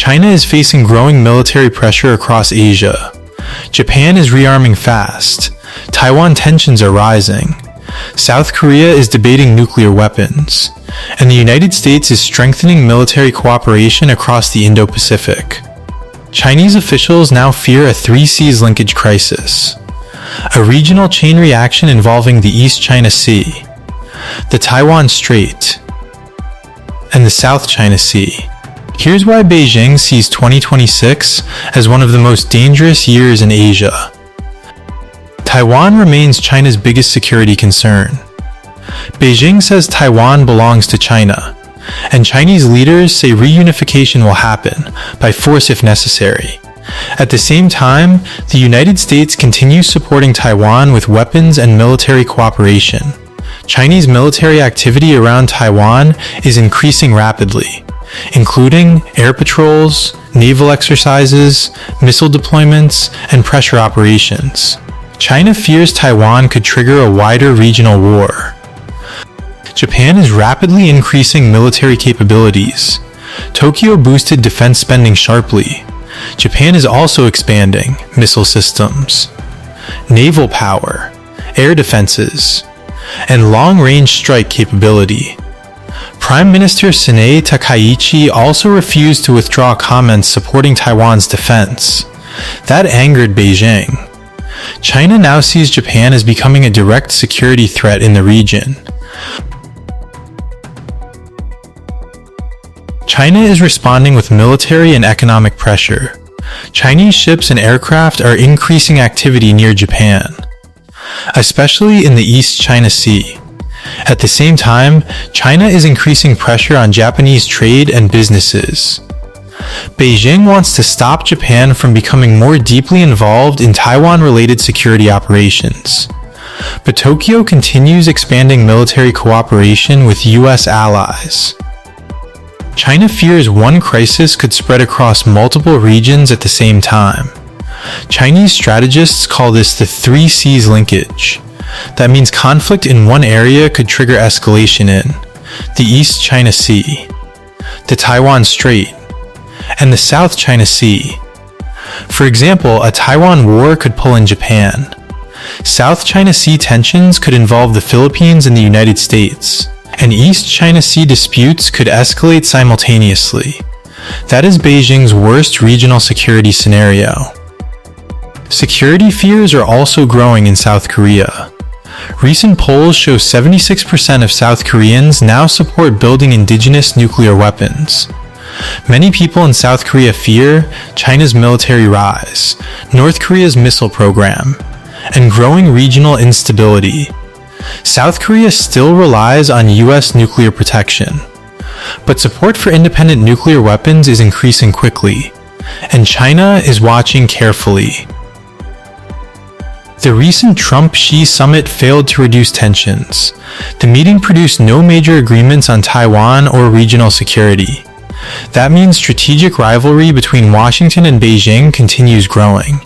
China is facing growing military pressure across Asia. Japan is rearming fast. Taiwan tensions are rising. South Korea is debating nuclear weapons. And the United States is strengthening military cooperation across the Indo-Pacific. Chinese officials now fear a Seas Linkage crisis, a regional chain reaction involving the East China Sea, the Taiwan Strait, and the South China Sea. Here's why Beijing sees 2026 as one of the most dangerous years in Asia. Taiwan remains China's biggest security concern. Beijing says Taiwan belongs to China, and Chinese leaders say reunification will happen, by force if necessary. At the same time, the United States continues supporting Taiwan with weapons and military cooperation. Chinese military activity around Taiwan is increasing rapidly, including air patrols, naval exercises, missile deployments, and pressure operations. China fears Taiwan could trigger a wider regional war. Japan is rapidly increasing military capabilities. Tokyo boosted defense spending sharply. Japan is also expanding missile systems, naval power, air defenses, and long-range strike capability. Prime Minister Sanae Takaichi also refused to withdraw comments supporting Taiwan's defense. That angered Beijing. China now sees Japan as becoming a direct security threat in the region. China is responding with military and economic pressure. Chinese ships and aircraft are increasing activity near Japan, especially in the East China Sea. At the same time, China is increasing pressure on Japanese trade and businesses. Beijing wants to stop Japan from becoming more deeply involved in Taiwan-related security operations. But Tokyo continues expanding military cooperation with US allies. China fears one crisis could spread across multiple regions at the same time. Chinese strategists call this the Seas Linkage. That means conflict in one area could trigger escalation in the East China Sea, the Taiwan Strait, and the South China Sea. For example, a Taiwan war could pull in Japan. South China Sea tensions could involve the Philippines and the United States, and East China Sea disputes could escalate simultaneously. That is Beijing's worst regional security scenario. Security fears are also growing in South Korea. Recent polls show 76% of South Koreans now support building indigenous nuclear weapons. Many people in South Korea fear China's military rise, North Korea's missile program, and growing regional instability. South Korea still relies on US nuclear protection, but support for independent nuclear weapons is increasing quickly, and China is watching carefully. The recent Trump-Xi summit failed to reduce tensions. The meeting produced no major agreements on Taiwan or regional security. That means strategic rivalry between Washington and Beijing continues growing.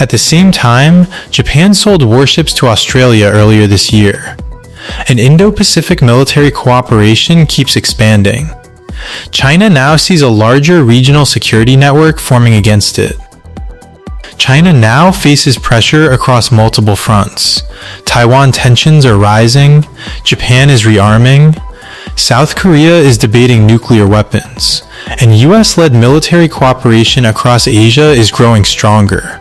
At the same time, Japan sold warships to Australia earlier this year. And Indo-Pacific military cooperation keeps expanding. China now sees a larger regional security network forming against it. China now faces pressure across multiple fronts. Taiwan tensions are rising, Japan is rearming, South Korea is debating nuclear weapons, and US-led military cooperation across Asia is growing stronger.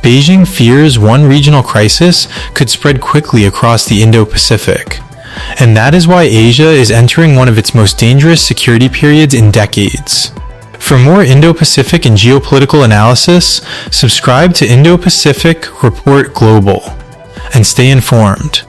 Beijing fears one regional crisis could spread quickly across the Indo-Pacific, and that is why Asia is entering one of its most dangerous security periods in decades. For more Indo-Pacific and geopolitical analysis, subscribe to Indo-Pacific Report Global, and stay informed.